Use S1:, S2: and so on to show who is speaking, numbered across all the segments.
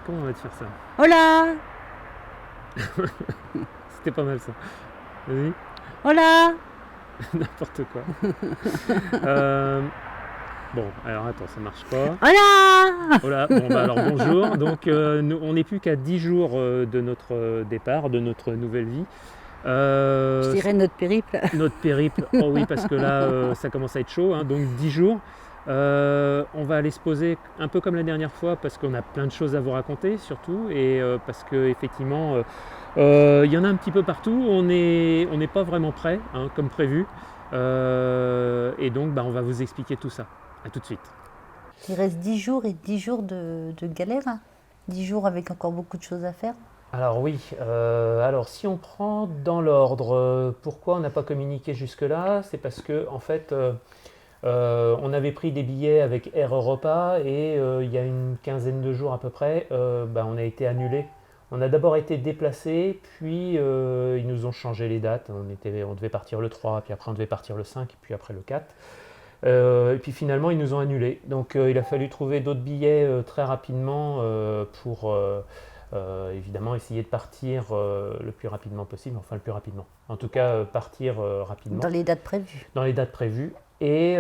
S1: Comment on va te faire ça?
S2: Hola!
S1: C'était pas mal ça. Vas-y,
S2: Hola!
S1: n'importe quoi. Euh, Bon, alors attends, ça marche pas.
S2: Hola!
S1: Voilà, bon bah alors bonjour. Donc on n'est plus qu'à 10 jours de notre départ, de notre nouvelle vie.
S2: Je
S1: Euh,
S2: dirais notre périple.
S1: Notre périple, oh oui, parce que là ça commence à être chaud, hein, donc 10 jours. On va aller se poser un peu comme la dernière fois parce qu'on a plein de choses à vous raconter surtout et parce que effectivement il y en a un petit peu partout. On n'est pas vraiment prêt, hein, comme prévu. Et donc bah, on va vous expliquer tout ça. À tout de suite.
S2: Il reste 10 jours et 10 jours de galère. 10 jours avec encore beaucoup de choses à faire.
S1: Alors oui, alors si on prend dans l'ordre, pourquoi on n'a pas communiqué jusque-là? C'est parce que en fait, on avait pris des billets avec Air Europa et il y a une quinzaine de jours à peu près, bah, on a été annulé. On a d'abord été déplacé, puis ils nous ont changé les dates. On devait partir le 3, puis après on devait partir le 5, puis après le 4. Et puis finalement, ils nous ont annulé. Donc il a fallu trouver d'autres billets très rapidement pour évidemment essayer de partir le plus rapidement possible, enfin le plus rapidement. En tout cas, partir
S2: Dans
S1: rapidement,
S2: les dates prévues.
S1: dans les dates prévues. Et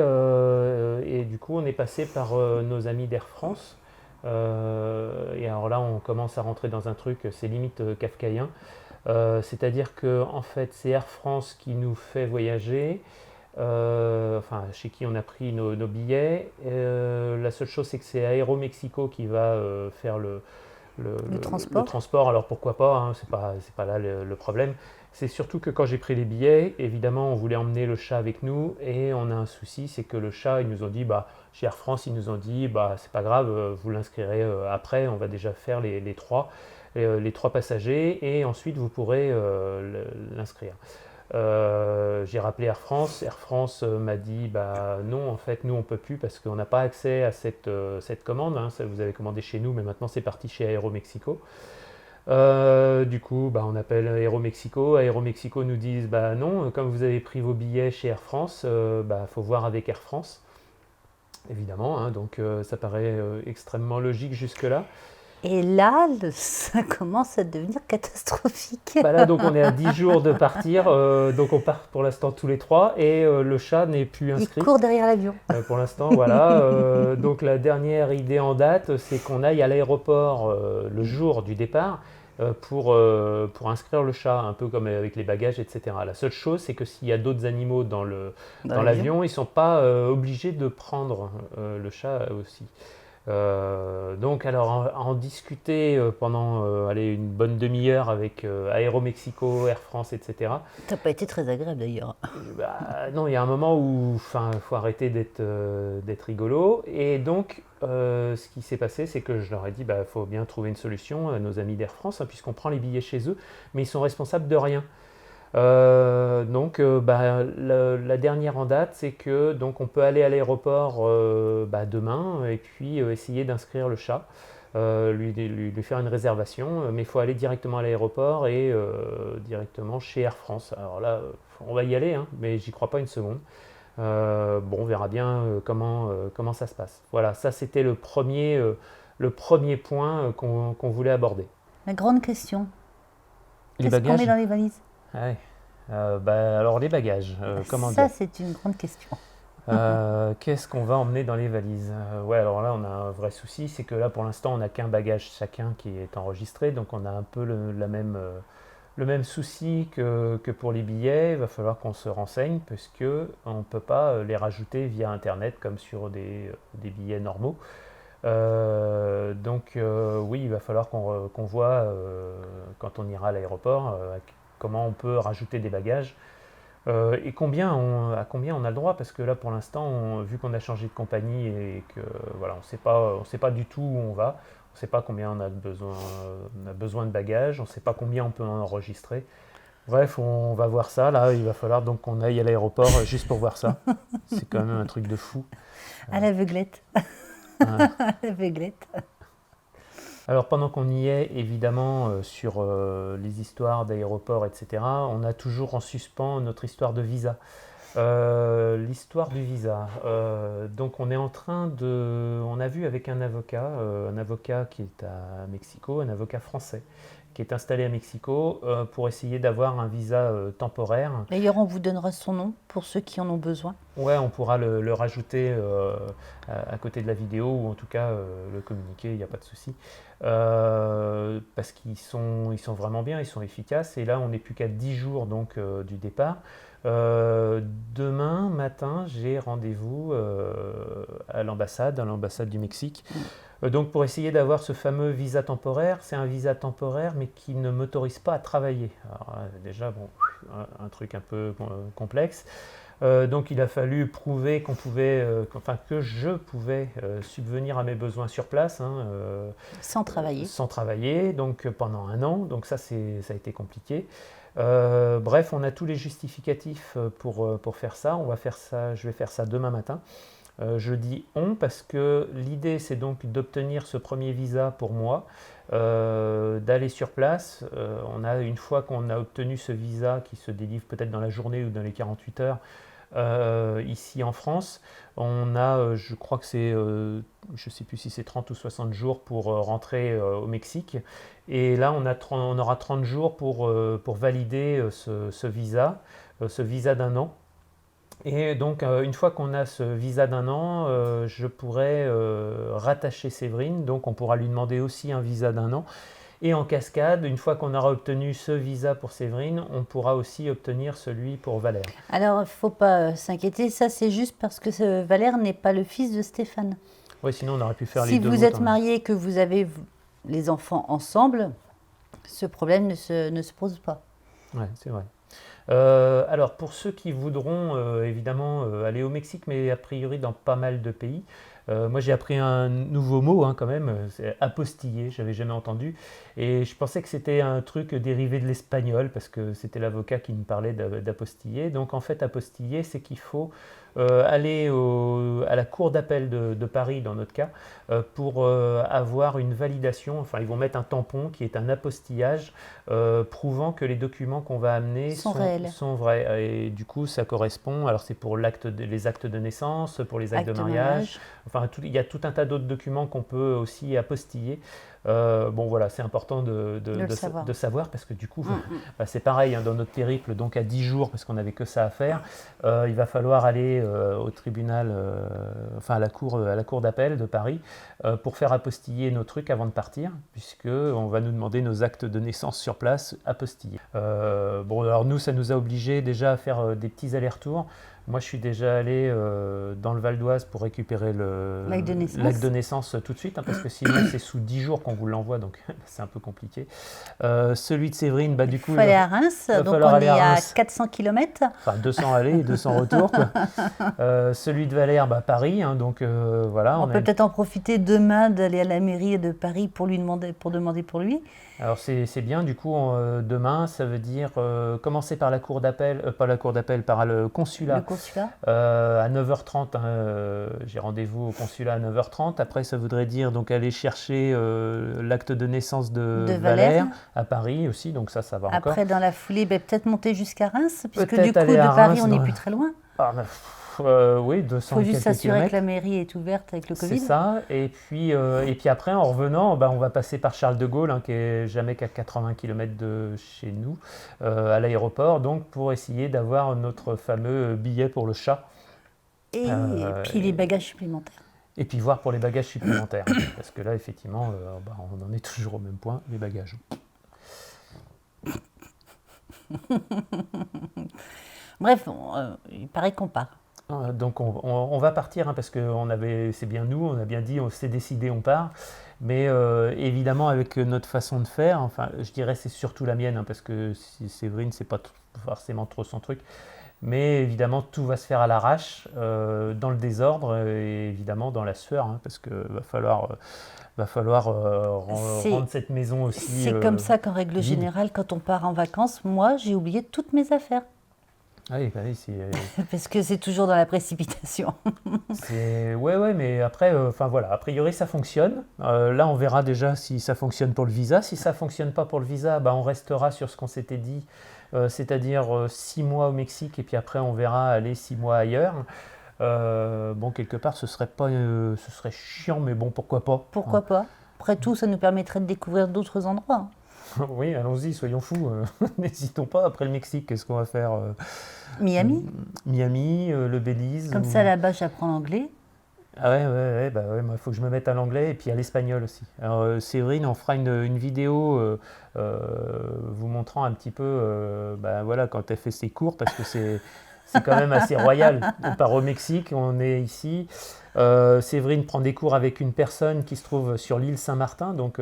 S1: du coup, on est passé par nos amis d'Air France. Et alors là, on commence à rentrer dans un truc, c'est limite kafkaïen. C'est-à-dire que en fait, c'est Air France qui nous fait voyager, enfin chez qui on a pris nos billets. La seule chose, c'est que c'est Aéromexico qui va faire
S2: Le
S1: le
S2: transport.
S1: transport. Alors pourquoi pas, hein, c'est pas là le problème. C'est surtout que quand j'ai pris les billets, évidemment, on voulait emmener le chat avec nous et on a un souci, c'est que le chat, ils nous ont dit, bah, chez Air France, ils nous ont dit, bah, c'est pas grave, vous l'inscrirez après, on va déjà faire les trois passagers et ensuite vous pourrez l'inscrire. J'ai rappelé Air France. Air France m'a dit bah non, en fait, nous on peut plus parce qu'on n'a pas accès à cette commande, hein. Ça, vous avez commandé chez nous, mais maintenant c'est parti chez Aéromexico. Du coup, bah, on appelle Aéromexico. Aéromexico nous disent bah non, comme vous avez pris vos billets chez Air France, bah faut voir avec Air France, évidemment, hein. Donc ça paraît extrêmement logique jusque-là.
S2: Et là, ça commence à devenir catastrophique.
S1: Bah là, donc on est à 10 jours de partir, donc on part pour l'instant tous les trois et le chat n'est plus
S2: Il
S1: inscrit.
S2: court derrière l'avion.
S1: Pour l'instant, voilà. Donc la dernière idée en date, c'est qu'on aille à l'aéroport le jour du départ pour inscrire le chat, un peu comme avec les bagages, etc. La seule chose, c'est que s'il y a d'autres animaux
S2: Dans
S1: dans
S2: l'avion.
S1: l'avion, ils ne sont pas obligés de prendre le chat aussi. Donc alors en discuter pendant allez, une bonne demi-heure avec Aéromexico, Air France, etc.
S2: Ça n'a pas été très agréable d'ailleurs.
S1: Bah, non, il y a un moment où il faut arrêter d'être rigolo. Et donc, ce qui s'est passé, c'est que je leur ai dit, bah, faut bien trouver une solution à nos amis d'Air France, hein, puisqu'on prend les billets chez eux, mais ils sont responsables de rien. Donc, bah, la dernière en date, c'est que donc on peut aller à l'aéroport bah, demain et puis essayer d'inscrire le chat, lui faire une réservation, mais il faut aller directement à l'aéroport et directement chez Air France. Alors là, on va y aller, hein, mais j'y crois pas une seconde. Bon, on verra bien comment ça se passe. Voilà, ça c'était le premier point qu'on voulait aborder.
S2: La grande question,
S1: Les
S2: qu'est-ce qu'on met
S1: bagages?
S2: dans les valises?
S1: Ah ouais. Bah, alors les bagages, comment
S2: Ça,
S1: dire?
S2: c'est une grande question.
S1: Qu'est-ce qu'on va emmener dans les valises? Ouais, alors là on a un vrai souci, c'est que là pour l'instant on n'a qu'un bagage chacun qui est enregistré, donc on a un peu le même souci que pour les billets. Il va falloir qu'on se renseigne puisque on ne peut pas les rajouter via internet comme sur des billets normaux. Donc oui, il va falloir qu'on voit quand on ira à l'aéroport comment on peut rajouter des bagages et à combien on a le droit, parce que là pour l'instant, vu qu'on a changé de compagnie et que voilà, on sait pas du tout où on va, on ne sait pas combien on a besoin de bagages, on ne sait pas combien on peut en enregistrer. Bref, on va voir ça. Là, il va falloir donc qu'on aille à l'aéroport juste pour voir ça. C'est quand même un truc de fou.
S2: À l'aveuglette.
S1: Hein.
S2: À l'aveuglette.
S1: Alors pendant qu'on y est, évidemment, sur les histoires d'aéroport, etc., on a toujours en suspens notre histoire de visa. L'histoire du visa. Donc on est en train de... On a vu avec un avocat qui est à Mexico, un avocat français, qui est installé à Mexico pour essayer d'avoir un visa temporaire.
S2: D'ailleurs, on vous donnera son nom pour ceux qui en ont besoin.
S1: Ouais, on pourra le rajouter à côté de la vidéo ou en tout cas le communiquer, il n'y a pas de souci. Parce ils sont vraiment bien, ils sont efficaces. Et là, on n'est plus qu'à 10 jours donc, du départ. Demain matin, j'ai rendez-vous à l'ambassade du Mexique. Donc pour essayer d'avoir ce fameux visa temporaire, c'est un visa temporaire mais qui ne m'autorise pas à travailler. Alors, déjà, bon, un truc un peu complexe. Donc il a fallu prouver que je pouvais subvenir à mes besoins sur place, hein,
S2: Sans travailler.
S1: sans travailler, donc pendant un an. Donc ça a été compliqué. Bref, on a tous les justificatifs pour faire ça. Je vais faire ça demain matin. Je dis on parce que l'idée c'est donc d'obtenir ce premier visa pour moi, d'aller sur place. Une fois qu'on a obtenu ce visa qui se délivre peut-être dans la journée ou dans les 48 heures, ici en France, on a, je crois que c'est, je ne sais plus si c'est 30 ou 60 jours pour rentrer au Mexique. Et là, on aura 30 jours pour valider ce visa d'un an. Et donc, une fois qu'on a ce visa d'un an, je pourrai rattacher Séverine. Donc, on pourra lui demander aussi un visa d'un an. Et en cascade, une fois qu'on aura obtenu ce visa pour Séverine, on pourra aussi obtenir celui pour Valère.
S2: Alors, il ne faut pas s'inquiéter, ça c'est juste parce que Valère n'est pas le fils de Stéphane.
S1: Oui, sinon on aurait pu faire
S2: Si
S1: les deux.
S2: vous
S1: bouts,
S2: êtes
S1: hein.
S2: mariés et que vous avez les enfants ensemble, ce problème ne se pose pas.
S1: Oui, c'est vrai. Alors, pour ceux qui voudront évidemment aller au Mexique, mais a priori dans pas mal de pays, moi j'ai appris un nouveau mot quand même, c'est apostiller, j'avais jamais entendu. Et je pensais que c'était un truc dérivé de l'espagnol, parce que c'était l'avocat qui me parlait d'apostiller. Donc en fait, apostiller, c'est qu'il faut aller à la cour d'appel de Paris, dans notre cas, pour avoir une validation. Enfin, ils vont mettre un tampon qui est un apostillage prouvant que les documents qu'on va amener
S2: Sont réels.
S1: sont vrais. Et du coup, ça correspond. Alors, c'est pour les actes de naissance, pour les actes de mariage. Enfin, il y a tout un tas d'autres documents qu'on peut aussi apostiller. Bon, voilà, c'est important de savoir parce que du coup, bah, c'est pareil dans notre périple, donc à 10 jours, parce qu'on n'avait que ça à faire, il va falloir aller au tribunal, enfin à la cour d'appel de Paris, pour faire apostiller nos trucs avant de partir, puisqu'on va nous demander nos actes de naissance sur place apostillés. Bon, alors nous, ça nous a obligés déjà à faire des petits allers-retours. Moi, je suis déjà allé dans le Val d'Oise pour récupérer l'acte de naissance tout de suite, parce que sinon, c'est sous 10 jours qu'on vous l'envoie, donc c'est un peu compliqué. Celui de Séverine, bah, du coup...
S2: Il faut aller à Reims, donc on est à 400 km.
S1: Enfin, 200 aller et 200 retour. Celui de Valère, bah, Paris, donc voilà.
S2: On peut peut-être en profiter demain d'aller à la mairie de Paris pour demander pour lui.
S1: Alors c'est bien, du coup, demain, ça veut dire commencer par la cour d'appel, pas la cour d'appel, par le consulat.
S2: Le consulat
S1: à 9h30, j'ai rendez-vous au consulat à 9h30. Après, ça voudrait dire donc aller chercher l'acte de naissance de Valère à Paris aussi, donc ça va encore.
S2: Après, dans la foulée, peut-être monter jusqu'à Reims, puisque
S1: Peut-être
S2: du coup, de Paris, on n'est plus très loin.
S1: Oui, 200
S2: Il faut juste s'assurer
S1: kilomètres.
S2: que la mairie est ouverte avec le Covid.
S1: C'est ça. Et puis après, en revenant, on va passer par Charles de Gaulle, qui est jamais qu'à 80 km de chez nous, à l'aéroport, donc pour essayer d'avoir notre fameux billet pour le chat.
S2: Et puis les bagages supplémentaires.
S1: Et puis voir pour les bagages supplémentaires. Parce que là, effectivement, on en est toujours au même point, les bagages.
S2: Bref, il paraît qu'on part.
S1: Donc on va partir, parce que c'est bien nous, on a bien dit, on s'est décidé, on part. Mais évidemment, avec notre façon de faire, enfin, je dirais c'est surtout la mienne, parce que Séverine, c'est pas forcément trop son truc. Mais évidemment, tout va se faire à l'arrache, dans le désordre, et évidemment dans la sueur, parce qu'il va falloir rendre cette maison aussi.
S2: C'est comme ça qu'en règle générale, quand on part en vacances, moi, j'ai oublié toutes mes affaires.
S1: Oui,
S2: parce que c'est toujours dans la précipitation.
S1: Ouais, mais après, voilà, a priori ça fonctionne. Là, on verra déjà si ça fonctionne pour le visa. Si ça fonctionne pas pour le visa, on restera sur ce qu'on s'était dit, c'est-à-dire 6 mois au Mexique et puis après on verra aller 6 mois ailleurs. Bon, quelque part, ce serait chiant, mais bon, pourquoi pas.
S2: Pourquoi pas? Après tout, ça nous permettrait de découvrir d'autres endroits.
S1: Oui, allons-y, soyons fous. N'hésitons pas. Après le Mexique, qu'est-ce qu'on va faire?
S2: Miami,
S1: Miami, le Belize.
S2: comme ça là-bas j'apprends l'anglais.
S1: Ah ouais, bah ouais, il faut que je me mette à l'anglais et puis à l'espagnol aussi. Alors, Séverine, on fera une vidéo vous montrant un petit peu bah, voilà, quand elle fait ses cours, parce que c'est quand même assez royal. On part au Mexique, on est ici. Séverine prend des cours avec une personne qui se trouve sur l'île Saint-Martin, donc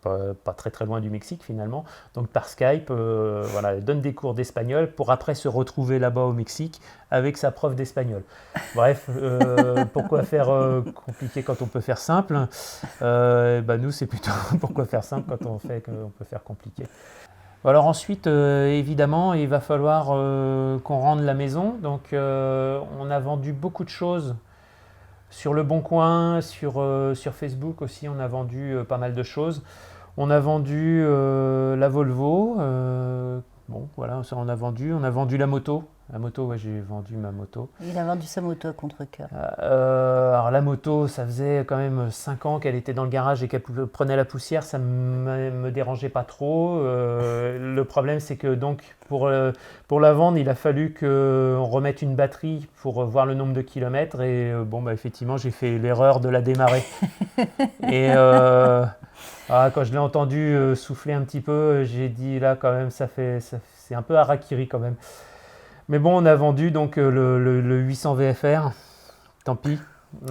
S1: pas très très loin du Mexique finalement. Donc par Skype, voilà, elle donne des cours d'espagnol pour après se retrouver là-bas au Mexique avec sa prof d'espagnol. Bref, pourquoi faire compliqué quand on peut faire simple? Bah nous, c'est plutôt pourquoi faire simple quand on peut faire compliqué. Alors ensuite, évidemment, il va falloir qu'on rende la maison. Donc on a vendu beaucoup de choses sur Le Bon Coin, sur Facebook aussi, on a vendu pas mal de choses. On a vendu la Volvo. Bon, voilà, ça on a vendu. On a vendu la moto. La moto, ouais, j'ai vendu ma moto.
S2: Il a vendu sa moto à contre-cœur.
S1: Alors la moto, ça faisait quand même 5 ans qu'elle était dans le garage et qu'elle prenait la poussière, ça ne me dérangeait pas trop. Le problème, c'est que donc pour la vendre, il a fallu qu'on remette une batterie pour voir le nombre de kilomètres. Et bon, bah, effectivement, j'ai fait l'erreur de la démarrer. Et quand je l'ai entendu souffler un petit peu, j'ai dit là quand même, c'est un peu harakiri quand même. Mais bon, on a vendu donc le 800 VFR. Tant pis,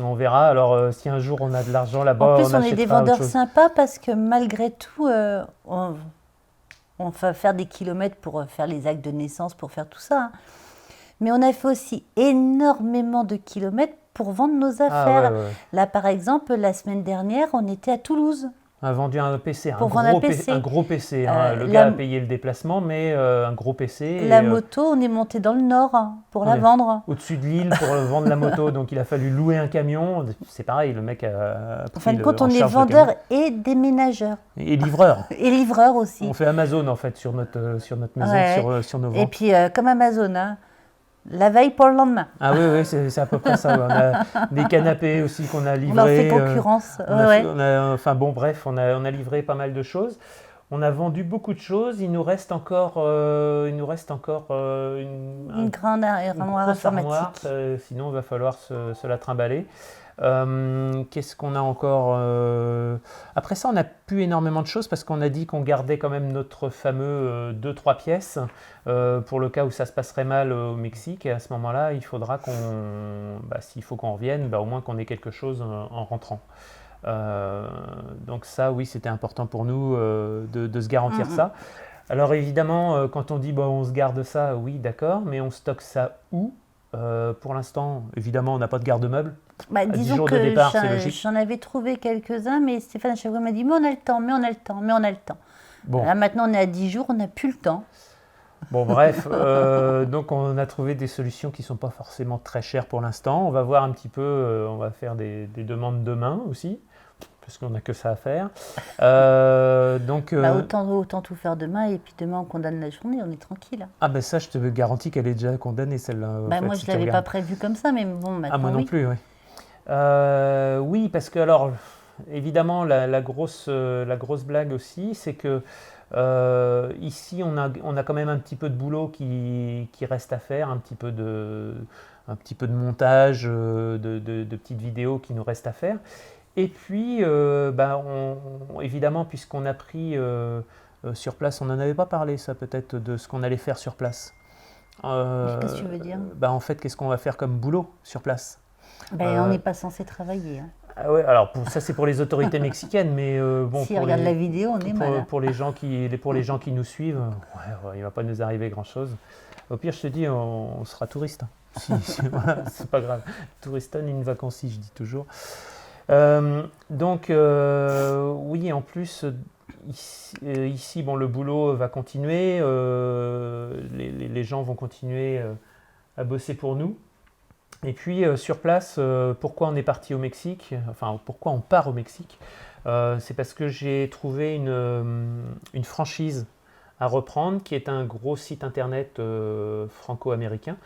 S1: on verra. Alors, si un jour on a de l'argent là-bas,
S2: En plus, on est
S1: achètera
S2: des
S1: autre
S2: vendeurs
S1: chose.
S2: sympas parce que malgré tout, on va faire des kilomètres pour faire les actes de naissance, pour faire tout ça. Mais on a fait aussi énormément de kilomètres pour vendre nos affaires.
S1: Ouais.
S2: Là, par exemple, la semaine dernière, on était à Toulouse.
S1: On a vendu un PC,
S2: Pour vendre un PC.
S1: un gros PC. Hein. Le gars a payé le déplacement, mais un gros PC.
S2: La moto, on est monté dans le nord pour la vendre.
S1: Au-dessus de l'île pour vendre la moto, donc il a fallu louer un camion. C'est pareil, le mec a pris
S2: En fin de compte, on
S1: en
S2: est
S1: charge le
S2: vendeurs
S1: camion.
S2: et déménageurs.
S1: Et livreur.
S2: Et livreurs aussi.
S1: On fait Amazon en fait sur notre maison,
S2: Ouais.
S1: sur nos
S2: Et
S1: ventes.
S2: puis, comme Amazon, hein, la veille pour le lendemain.
S1: Ah oui, c'est à peu près ça. Ouais. On a des canapés aussi qu'on a livrés.
S2: On leur fait concurrence.
S1: Enfin bon, bref, on a livré pas mal de choses. On a vendu beaucoup de choses. Il nous reste encore, une
S2: grande armoire
S1: grosse
S2: informatique.
S1: armoire. Sinon, il va falloir se la trimballer. Qu'est-ce qu'on a encore Après ça, on n'a plus énormément de choses parce qu'on a dit qu'on gardait quand même notre fameux 2-3 pièces pour le cas où ça se passerait mal au Mexique. Et à ce moment-là, il faudra s'il faut qu'on revienne, au moins qu'on ait quelque chose en rentrant. Donc ça, oui, c'était important pour nous de se garantir ça. Alors évidemment, quand on dit on se garde ça, oui, d'accord, mais on stocke ça où? Pour l'instant, évidemment, on n'a pas de garde-meuble.
S2: Disons
S1: jours
S2: que
S1: de départ, c'est logique.
S2: j'en avais trouvé quelques-uns, mais Stéphane à chaque fois m'a dit mais on a le temps.
S1: Bon.
S2: Là maintenant on est à 10 jours, on n'a plus le temps.
S1: Bon, bref, donc on a trouvé des solutions qui ne sont pas forcément très chères pour l'instant. On va voir un petit peu, on va faire des demandes demain aussi, parce qu'on n'a que ça à faire.
S2: Autant tout faire demain, et puis demain on condamne la journée, on est tranquille.
S1: Ah ben ça, je te garantis qu'elle est déjà condamnée, celle-là.
S2: Moi je ne l'avais pas prévu comme ça, mais bon, maintenant
S1: moi non
S2: oui.
S1: plus, oui. Oui, parce que alors, évidemment, la grosse blague aussi, c'est que ici, on a quand même un petit peu de boulot qui reste à faire, un petit peu de montage, de petites vidéos qui nous restent à faire. Et puis, évidemment, puisqu'on a pris sur place, on n'en avait pas parlé, ça peut-être, de ce qu'on allait faire sur place.
S2: Qu'est-ce que tu veux dire?
S1: En fait, qu'est-ce qu'on va faire comme boulot sur place?
S2: On n'est pas censé travailler. Hein.
S1: Ah ouais, alors ça c'est pour les autorités mexicaines, mais
S2: si on regarde la vidéo, on est mal.
S1: Pour les gens qui nous suivent, il ne va pas nous arriver grand-chose. Au pire, je te dis, on sera touriste. Voilà, c'est pas grave. Touriston in vacances, je dis toujours. Oui, en plus, ici le boulot va continuer. Les gens vont continuer à bosser pour nous. Et puis sur place, pourquoi on est parti au Mexique, enfin pourquoi on part au Mexique, c'est parce que j'ai trouvé une franchise à reprendre, qui est un gros site internet franco-américain.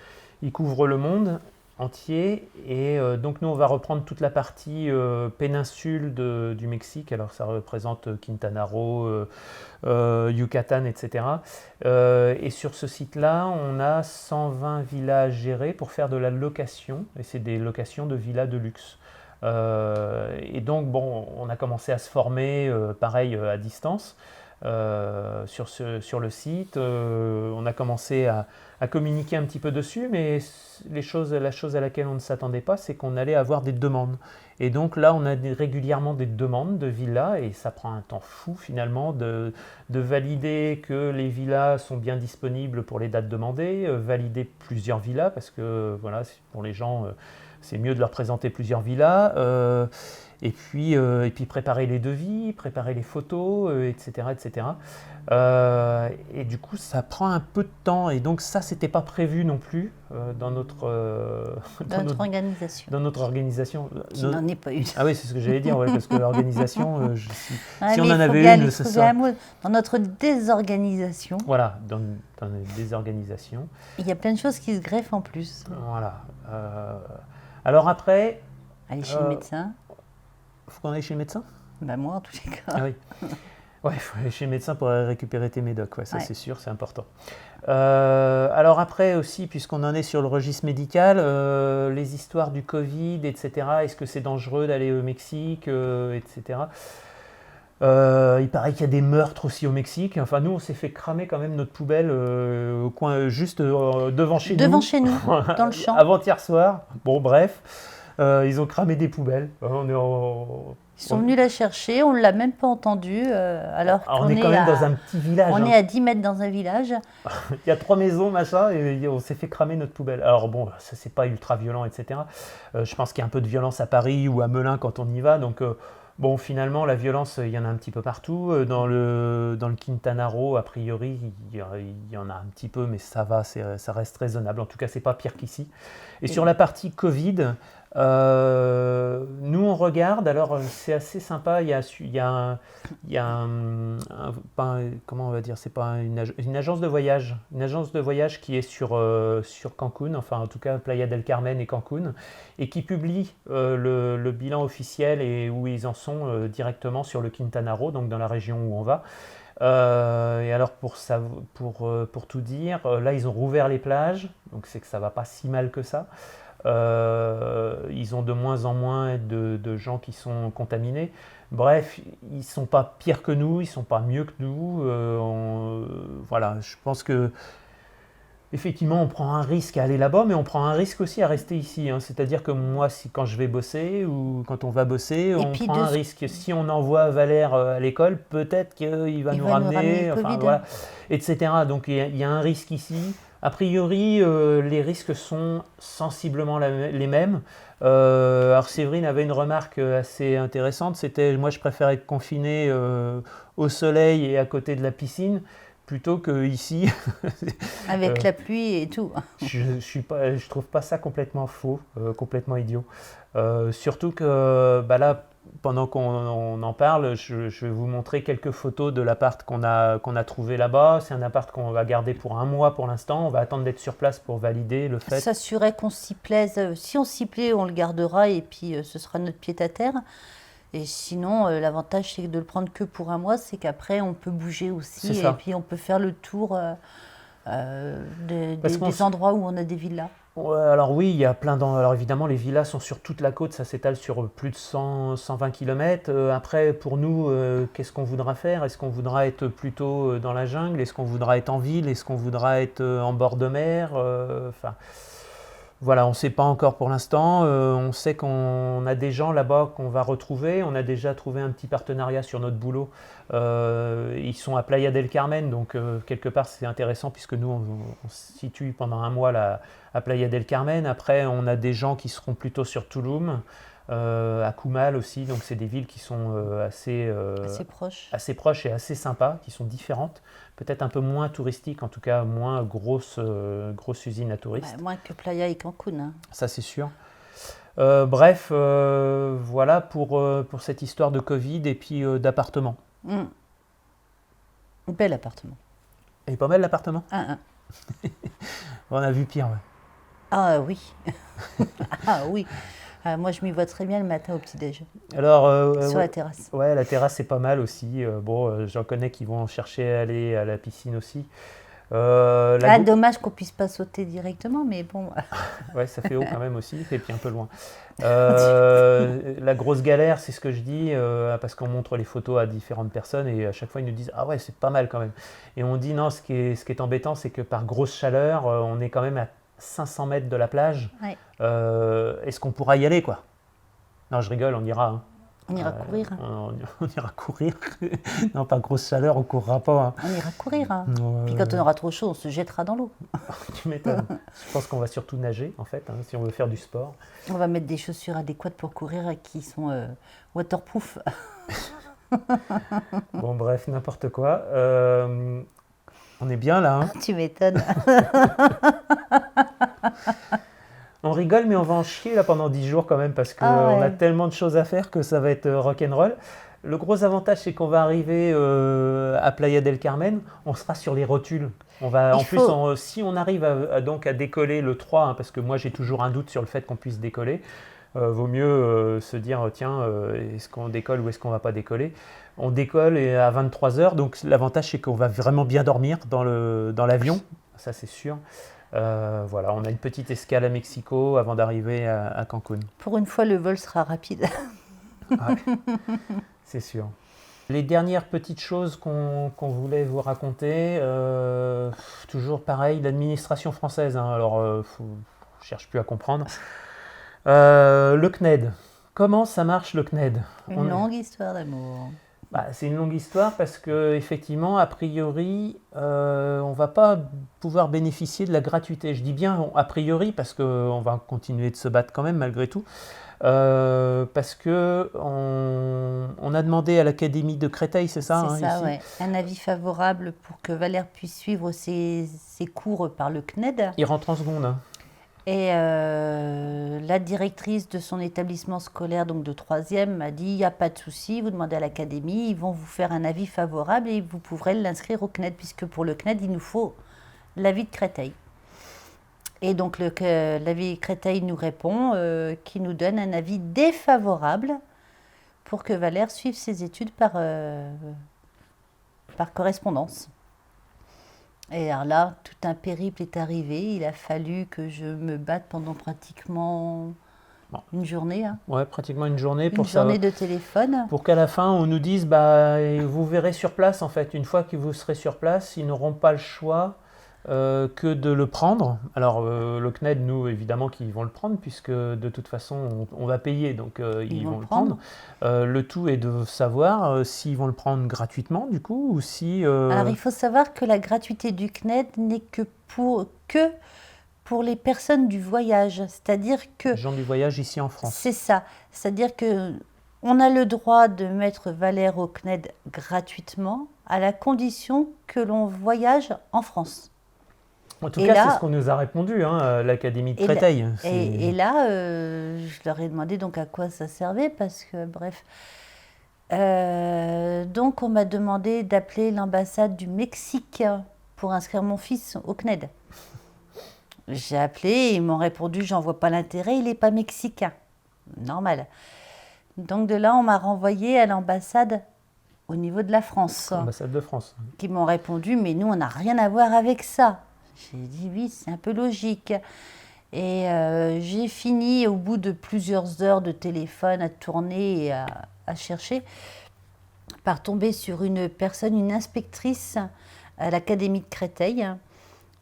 S1: Il couvre le monde entier et donc nous on va reprendre toute la partie péninsule du Mexique. Alors ça représente Quintana Roo, Yucatan, etc. Et sur ce site-là, on a 120 villas gérées pour faire de la location, et c'est des locations de villas de luxe. Et donc bon, on a commencé à se former pareil à distance sur le site. On a commencé à communiquer un petit peu dessus, mais la chose à laquelle on ne s'attendait pas, c'est qu'on allait avoir des demandes. Et donc là, on a régulièrement des demandes de villas, et ça prend un temps fou finalement de valider que les villas sont bien disponibles pour les dates demandées, valider plusieurs villas, parce que voilà, pour les gens, c'est mieux de leur présenter plusieurs villas. Et puis préparer les devis, préparer les photos, etc. etc. Et du coup, ça prend un peu de temps. Et donc ça, c'était pas prévu non plus dans notre
S2: organisation.
S1: Dans notre organisation.
S2: Qui n'en est pas une.
S1: Ah oui, c'est ce que j'allais dire, ouais, parce que l'organisation, si on
S2: mais
S1: en avait une,
S2: ce serait... Dans notre désorganisation.
S1: Voilà, dans la désorganisation.
S2: Il y a plein de choses qui se greffent en plus.
S1: Voilà. Alors après...
S2: Aller chez le médecin.
S1: Faut qu'on aille chez le médecin ?
S2: Bah moi, en tous les cas.
S1: Ah oui. Ouais, il faut aller chez le médecin pour récupérer tes médocs, ouais, ça c'est sûr, c'est important. Alors après aussi, puisqu'on en est sur le registre médical, les histoires du Covid, etc., est-ce que c'est dangereux d'aller au Mexique, etc. Il paraît qu'il y a des meurtres aussi au Mexique. Enfin, nous, on s'est fait cramer quand même notre poubelle au coin, juste devant chez nous.
S2: Devant chez nous, dans le champ.
S1: Avant-hier soir. Bon, bref. Ils ont cramé des poubelles.
S2: Ils sont venus la chercher, on ne l'a même pas entendu. Alors
S1: on est quand même dans un petit village.
S2: On est à 10 mètres dans un village.
S1: Il y a 3 maisons, machin, et on s'est fait cramer notre poubelle. Alors bon, ça c'est pas ultra violent, etc. Je pense qu'il y a un peu de violence à Paris ou à Melun quand on y va. Donc bon, finalement, la violence, il y en a un petit peu partout. Dans le Quintana Roo, a priori, il y en a un petit peu, mais ça va, ça reste raisonnable. En tout cas, c'est pas pire qu'ici. Et sur la partie Covid, nous on regarde, alors c'est assez sympa, il y a comment on va dire, c'est pas une agence de voyage qui est sur Cancun, enfin en tout cas Playa del Carmen et Cancun, et qui publie le bilan officiel et où ils en sont directement sur le Quintana Roo, donc dans la région où on va. Et alors pour tout dire, là ils ont rouvert les plages, donc c'est que ça va pas si mal que ça. Ils ont de moins en moins de gens qui sont contaminés. Bref, ils ne sont pas pires que nous, ils ne sont pas mieux que nous. Voilà, je pense que effectivement, on prend un risque à aller là-bas, mais on prend un risque aussi à rester ici. Hein. C'est-à-dire que moi, quand je vais bosser ou quand on va bosser, on prend un risque. Si on envoie Valère à l'école, peut-être qu'il va nous ramener, enfin, voilà, etc. Donc il y a un risque ici. A priori, les risques sont sensiblement les mêmes. Alors Séverine avait une remarque assez intéressante, c'était moi je préfère être confiné au soleil et à côté de la piscine plutôt qu'ici.
S2: Avec la pluie et tout.
S1: Je trouve pas ça complètement faux, complètement idiot. Surtout que là, pendant qu'on en parle, je vais vous montrer quelques photos de l'appart qu'on a trouvé là-bas. C'est un appart qu'on va garder pour 1 mois pour l'instant. On va attendre d'être sur place pour valider le fait.
S2: S'assurer qu'on s'y plaise. Si on s'y plaît, on le gardera et puis ce sera notre pied-à-terre. Et sinon, l'avantage, c'est de le prendre que pour 1 mois, c'est qu'après, on peut bouger aussi et puis on peut faire le tour des endroits où on a des villas.
S1: Alors oui, il y a plein d'endroits. Alors évidemment, les villas sont sur toute la côte, ça s'étale sur plus de 120 km. Après, pour nous, qu'est-ce qu'on voudra faire ? Est-ce qu'on voudra être plutôt dans la jungle ? Est-ce qu'on voudra être en ville ? Est-ce qu'on voudra être en bord de mer ? Voilà, on ne sait pas encore pour l'instant. On sait qu'on a des gens là-bas qu'on va retrouver. On a déjà trouvé un petit partenariat sur notre boulot. Ils sont à Playa del Carmen, donc quelque part c'est intéressant puisque nous on se situe pendant 1 mois là, à Playa del Carmen. Après, on a des gens qui seront plutôt sur Tulum, à Kumal aussi. Donc c'est des villes qui sont assez proches et assez sympas, qui sont différentes. Peut-être un peu moins touristiques, en tout cas moins grosse usine à touristes.
S2: Moins que Playa et Cancun. Hein.
S1: Ça c'est sûr. Bref, voilà pour cette histoire de Covid et puis d'appartement.
S2: Bel appartement.
S1: Il est pas mal l'appartement?
S2: Ah,
S1: On a vu pire, ouais.
S2: ah oui. Ah oui. Ah, moi, je m'y vois très bien le matin au petit-déj,
S1: Alors,
S2: sur la terrasse.
S1: ouais, la terrasse c'est pas mal aussi. Bon, j'en connais qui vont chercher à aller à la piscine aussi.
S2: Ah, dommage qu'on puisse pas sauter directement, mais bon.
S1: Ouais, ça fait haut quand même aussi, et puis un peu loin. La grosse galère, c'est ce que je dis, parce qu'on montre les photos à différentes personnes et à chaque fois ils nous disent ah ouais, c'est pas mal quand même. Et on dit non, ce qui est embêtant, c'est que par grosse chaleur, on est quand même à 500 mètres de la plage.
S2: Ouais.
S1: Est-ce qu'on pourra y aller quoi? Non, je rigole, on ira, hein.
S2: On ira courir.
S1: On ira courir. Non, pas grosse chaleur, on courra pas, hein.
S2: On ira courir. Hein.
S1: Ouais,
S2: Puis quand on aura trop chaud, on se jettera dans l'eau.
S1: tu m'étonnes. Je pense qu'on va surtout nager en fait, hein, si on veut faire du sport.
S2: On va mettre des chaussures adéquates pour courir qui sont waterproof.
S1: Bon, bref, n'importe quoi. On est bien là, hein.
S2: Tu m'étonnes.
S1: On rigole, mais on va en chier là pendant 10 jours quand même parce qu'on
S2: Ah ouais.
S1: a tellement de choses à faire que ça va être rock'n'roll. Le gros avantage, c'est qu'on va arriver à Playa del Carmen, on sera sur les rotules. On va, si on arrive donc à décoller le 3, hein, parce que moi j'ai toujours un doute sur le fait qu'on puisse décoller, vaut mieux se dire tiens, est-ce qu'on décolle ou est-ce qu'on ne va pas décoller? On décolle et à 23h, donc l'avantage c'est qu'on va vraiment bien dormir dans l'avion, ça c'est sûr. Voilà, on a une petite escale à Mexico avant d'arriver à Cancun.
S2: Pour une fois, le vol sera rapide.
S1: Ouais, c'est sûr. Les dernières petites choses qu'on voulait vous raconter, toujours pareil, l'administration française, hein, alors je ne cherche plus à comprendre. Le CNED, comment ça marche le CNED?
S2: Une longue histoire d'amour.
S1: C'est une longue histoire parce que effectivement, a priori, on va pas pouvoir bénéficier de la gratuité. Je dis bien a priori parce qu'on va continuer de se battre quand même malgré tout. Parce que on a demandé à l'Académie de Créteil, c'est ça?
S2: C'est ça,
S1: ici
S2: ouais. Un avis favorable pour que Valère puisse suivre ses cours par le CNED.
S1: Il rentre en seconde, hein.
S2: Et la directrice de son établissement scolaire, donc de 3e, m'a dit il n'y a pas de souci, vous demandez à l'académie, ils vont vous faire un avis favorable et vous pourrez l'inscrire au CNED, puisque pour le CNED, il nous faut l'avis de Créteil. Et donc l'avis de Créteil nous répond, qui nous donne un avis défavorable pour que Valère suive ses études par correspondance. Et alors là, tout un périple est arrivé. Il a fallu que je me batte pendant pratiquement une journée. Hein.
S1: Ouais, pratiquement une journée.
S2: Une journée de téléphone.
S1: Pour qu'à la fin, on nous dise, vous verrez sur place, en fait. Une fois que vous serez sur place, ils n'auront pas le choix que de le prendre. Alors, le CNED, nous, évidemment, qu'ils vont le prendre, puisque de toute façon, on va payer, donc ils vont le prendre. Le tout est de savoir s'ils vont le prendre gratuitement, du coup, ou si...
S2: Alors, il faut savoir que la gratuité du CNED n'est que pour les personnes du voyage. C'est-à-dire que...
S1: Les gens du voyage ici en France.
S2: C'est ça. C'est-à-dire que on a le droit de mettre Valère au CNED gratuitement, à la condition que l'on voyage en France.
S1: En tout cas, c'est ce qu'on nous a répondu, hein, l'Académie de Créteil.
S2: Et là, je leur ai demandé donc à quoi ça servait, parce que, bref. Donc, on m'a demandé d'appeler l'ambassade du Mexique pour inscrire mon fils au CNED. J'ai appelé et ils m'ont répondu, j'en vois pas l'intérêt, il n'est pas mexicain. Normal. Donc, de là, on m'a renvoyé à l'ambassade au niveau de la France.
S1: L'ambassade de France.
S2: Qui m'ont répondu, mais nous, on n'a rien à voir avec ça. J'ai dit oui, c'est un peu logique. Et j'ai fini, au bout de plusieurs heures de téléphone à tourner et à chercher, par tomber sur une personne, une inspectrice à l'Académie de Créteil,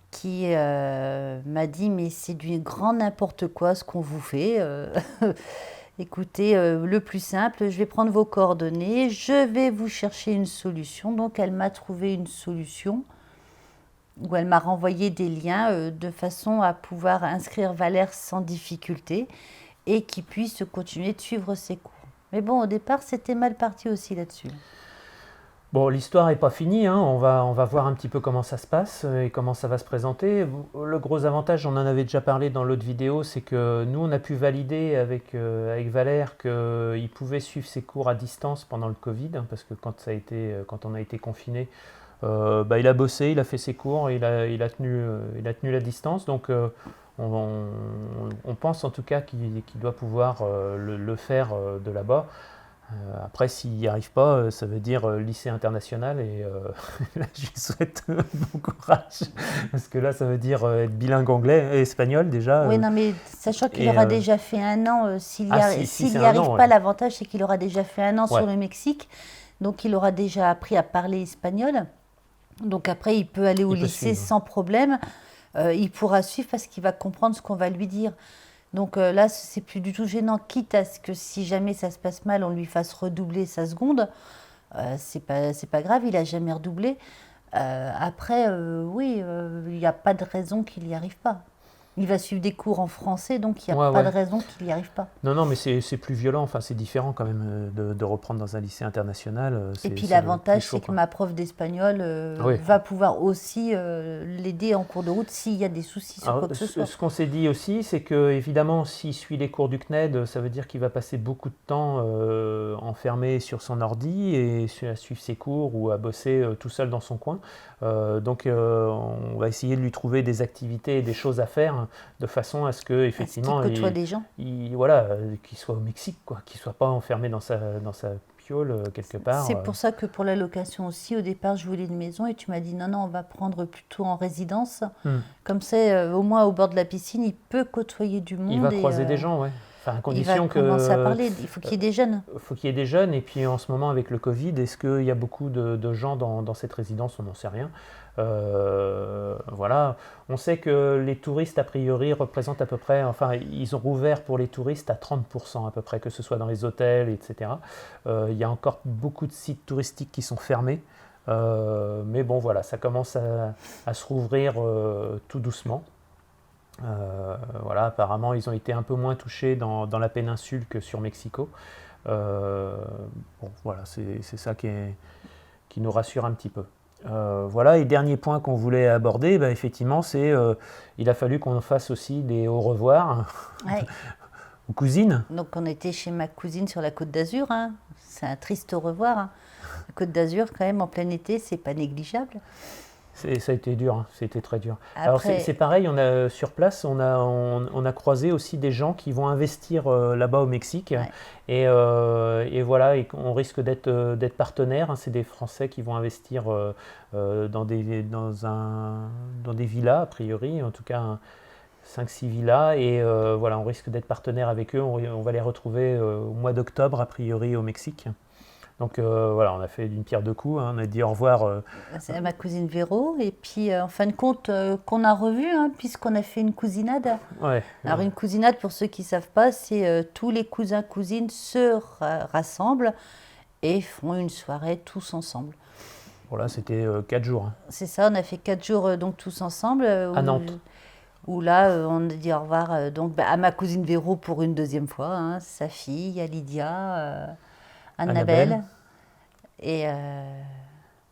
S2: qui m'a dit « mais c'est du grand n'importe quoi ce qu'on vous fait. Écoutez, le plus simple, je vais prendre vos coordonnées, je vais vous chercher une solution. » Donc elle m'a trouvé une solution où elle m'a renvoyé des liens de façon à pouvoir inscrire Valère sans difficulté et qu'il puisse continuer de suivre ses cours. Mais bon, au départ, c'était mal parti aussi là-dessus.
S1: Bon, l'histoire n'est pas finie, hein. On va voir un petit peu comment ça se passe et comment ça va se présenter. Le gros avantage, on en avait déjà parlé dans l'autre vidéo, c'est que nous, on a pu valider avec Valère qu'il pouvait suivre ses cours à distance pendant le Covid, hein, parce que quand on a été confiné, Il a bossé, il a fait ses cours, il a tenu la distance. Donc on pense en tout cas qu'il doit pouvoir le faire de là-bas. Après, s'il n'y arrive pas, ça veut dire lycée international et là, je lui souhaite bon courage parce que là, ça veut dire être bilingue anglais et espagnol déjà.
S2: Oui, non, mais sachant qu'il
S1: et,
S2: aura déjà fait un an, s'il n'y
S1: si c'est un
S2: arrive
S1: an,
S2: pas,
S1: ouais.
S2: l'avantage c'est qu'il aura déjà fait un an
S1: Ouais.
S2: sur le Mexique, donc il aura déjà appris à parler espagnol. Donc après, il peut aller au
S1: Il peut
S2: lycée
S1: suivre.
S2: sans problème. Il pourra suivre parce qu'il va comprendre ce qu'on va lui dire. Donc là, c'est plus du tout gênant, quitte à ce que si jamais ça se passe mal, on lui fasse redoubler sa seconde. C'est pas grave, il a jamais redoublé. Après, oui, il n'y a pas de raison qu'il n'y arrive pas. Il va suivre des cours en français, donc il n'y a
S1: Ouais,
S2: pas de
S1: ouais.
S2: raison qu'il n'y arrive pas.
S1: Non, non, mais c'est plus violent. Enfin, c'est différent quand même de reprendre dans un lycée international.
S2: Et puis
S1: Ça doit être plus
S2: l'avantage,
S1: chaud,
S2: c'est que
S1: quoi.
S2: ma prof d'espagnol
S1: Oui.
S2: va pouvoir aussi l'aider en cours de route s'il y a des soucis sur
S1: Alors,
S2: quoi que ce soit.
S1: ce qu'on s'est dit aussi, c'est que évidemment, s'il suit les cours du CNED, ça veut dire qu'il va passer beaucoup de temps enfermé sur son ordi et à suivre ses cours ou à bosser tout seul dans son coin. Donc, on va essayer de lui trouver des activités et des choses à faire de façon à ce que
S2: Est-ce qu'il
S1: effectivement,
S2: côtoie des gens?
S1: voilà, qu'il soit au Mexique, quoi, qu'il soit pas enfermé dans sa piole quelque part.
S2: C'est pour ça que pour la location aussi, au départ, je voulais une maison et tu m'as dit non, non, on va prendre plutôt en résidence.
S1: Hmm.
S2: Comme ça, au moins au bord de la piscine, il peut côtoyer du monde
S1: Il va
S2: et
S1: croiser des gens, ouais. Enfin, à
S2: il va
S1: condition
S2: commencer à
S1: que
S2: parler. Il faut qu'il y ait des jeunes.
S1: faut qu'il y ait des jeunes. Et puis en ce moment, avec le Covid, est-ce qu'il y a beaucoup de gens dans cette résidence? On n'en sait rien. Voilà. On sait que les touristes, a priori, représentent à peu près, enfin, ils ont rouvert pour les touristes à 30% à peu près, que ce soit dans les hôtels, etc. Il y a encore beaucoup de sites touristiques qui sont fermés. Mais bon, voilà, ça commence à se rouvrir tout doucement. Voilà, apparemment, ils ont été un peu moins touchés dans la péninsule que sur Mexico. Bon, voilà, c'est ça qui nous rassure un petit peu. Voilà, et dernier point qu'on voulait aborder, bah, effectivement, c'est il a fallu qu'on fasse aussi des au revoir
S2: Ouais.
S1: aux cousines.
S2: Donc on était chez ma cousine sur la Côte d'Azur, hein. C'est un triste au revoir, hein. La Côte d'Azur, quand même, en plein été, c'est pas négligeable.
S1: Ça a été dur, hein, c'était très dur. Alors
S2: Après,
S1: c'est pareil, sur place, on a croisé aussi des gens qui vont investir là-bas au Mexique.
S2: ouais.
S1: Et voilà, et on risque d'être partenaires, hein. C'est des Français qui vont investir dans des villas, a priori, en tout cas 5-6 villas. Et voilà, on risque d'être partenaires avec eux. On va les retrouver au mois d'octobre, a priori, au Mexique. Donc voilà, on a fait d'une pierre deux coups, hein. On a dit au revoir.
S2: C'est ma cousine Véro. Et puis, en fin de compte, qu'on a revu, hein, puisqu'on a fait une cousinade.
S1: Ouais,
S2: Alors, une cousinade, pour ceux qui ne savent pas, c'est tous les cousins, cousines se rassemblent et font une soirée tous ensemble.
S1: voilà, c'était 4 jours, hein.
S2: C'est ça, on a fait 4 jours donc tous ensemble.
S1: À Nantes.
S2: Où là, on a dit au revoir donc, à ma cousine Véro pour une deuxième fois, hein, sa fille, à Lydia, Annabelle. Et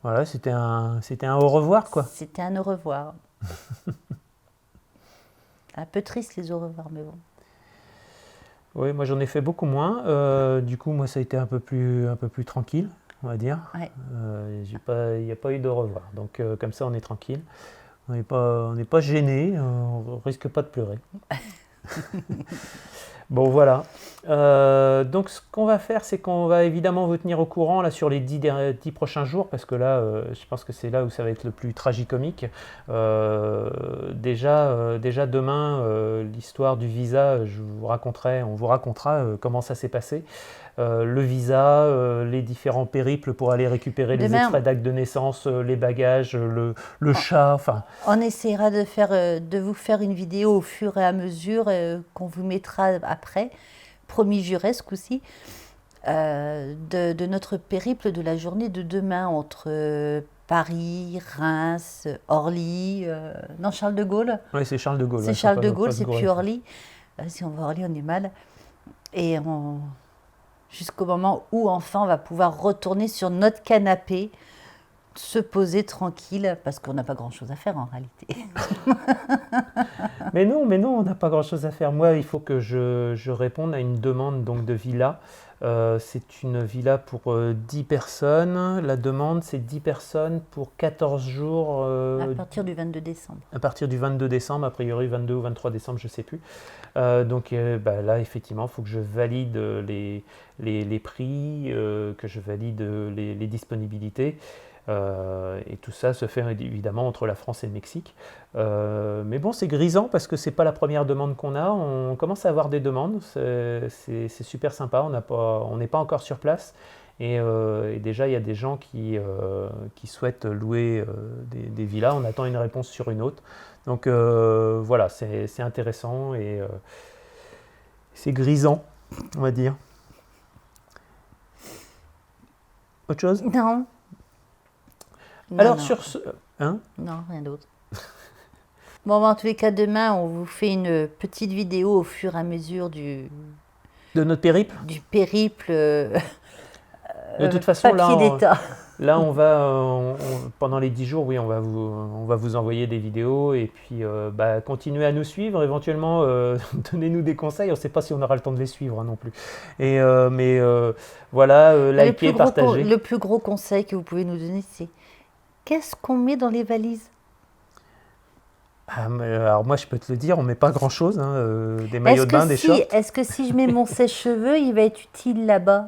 S1: Voilà, c'était un au revoir, quoi.
S2: c'était un au revoir. Un peu triste les au revoir, mais bon.
S1: Oui, moi j'en ai fait beaucoup moins. Du coup, moi ça a été un peu plus tranquille, on va dire.
S2: Ouais.
S1: Il n'y a pas eu de au revoir. Donc comme ça, on est tranquille. On n'est pas gêné. On risque pas de pleurer. Bon, voilà. Donc ce qu'on va faire, c'est qu'on va évidemment vous tenir au courant là sur les 10 prochains jours, parce que là, je pense que c'est là où ça va être le plus tragicomique. Déjà demain, l'histoire du visa, on vous racontera comment ça s'est passé. Le visa, les différents périples pour aller récupérer les
S2: Demain-
S1: extraits d'actes de naissance, les bagages, le chat, enfin.
S2: On essaiera de vous faire une vidéo au fur et à mesure qu'on vous mettra après, promis juré ce coup-ci, de notre périple de la journée de demain entre Paris, Reims, Orly, non Charles de Gaulle.
S1: Ouais, c'est Charles de Gaulle.
S2: C'est
S1: ouais,
S2: Charles
S1: faut
S2: de
S1: pas
S2: Gaulle,
S1: se
S2: c'est
S1: gourer.
S2: plus Orly. Si on va à Orly, on est mal. Et jusqu'au moment où enfin on va pouvoir retourner sur notre canapé, se poser tranquille, parce qu'on n'a pas grand-chose à faire en réalité.
S1: Mais non, on n'a pas grand-chose à faire. Moi, il faut que je réponde à une demande donc de villa C'est une villa pour 10 personnes. La demande, c'est 10 personnes pour 14 jours
S2: À partir du 22 décembre.
S1: à partir du 22 décembre, a priori 22 ou 23 décembre, je ne sais plus. Donc là, effectivement, il faut que je valide les prix, que je valide les disponibilités. Et tout ça se fait évidemment entre la France et le Mexique. Mais bon, c'est grisant parce que c'est pas la première demande qu'on a. On commence à avoir des demandes. C'est super sympa. On n'est pas encore sur place. Et déjà, il y a des gens qui souhaitent louer des villas. On attend une réponse sur une autre. Donc voilà, c'est intéressant et c'est grisant, on va dire. Autre chose?
S2: Non.
S1: Alors
S2: Non.
S1: sur ce... Hein?
S2: Non, rien d'autre. Bon, en tous les cas, demain, on vous fait une petite vidéo au fur et à mesure du
S1: De notre périple?
S2: périple
S1: De toute façon,
S2: papier d'État.
S1: là, on va, pendant les 10 jours, oui, on va vous envoyer des vidéos et puis continuez à nous suivre. Éventuellement, donnez-nous des conseils. On ne sait pas si on aura le temps de les suivre non plus. Mais voilà, likez, partagez.
S2: Le plus gros conseil que vous pouvez nous donner, c'est qu'est-ce qu'on met dans les valises?
S1: Alors moi, je peux te le dire, on ne met pas grand-chose. Des maillots de bain, des shorts.
S2: Est-ce que si je mets mon sèche-cheveux, il va être utile là-bas?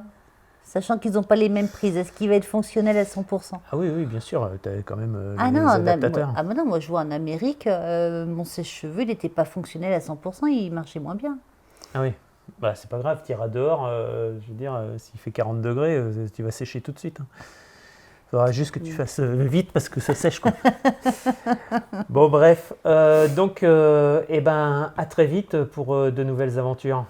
S2: Sachant qu'ils n'ont pas les mêmes prises, est-ce qu'il va être fonctionnel à 100%?
S1: Ah oui, oui, bien sûr, tu as quand même
S2: Ah
S1: les
S2: non,
S1: adaptateurs.
S2: moi je vois en Amérique, mon sèche-cheveux, il n'était pas fonctionnel à 100%, il marchait moins bien.
S1: Ah oui, c'est pas grave, tu iras dehors, je veux dire, s'il fait 40 degrés, tu vas sécher tout de suite. Il faudra juste que tu fasses vite parce que ça sèche, quoi. Bon, bref, donc, à très vite pour de nouvelles aventures.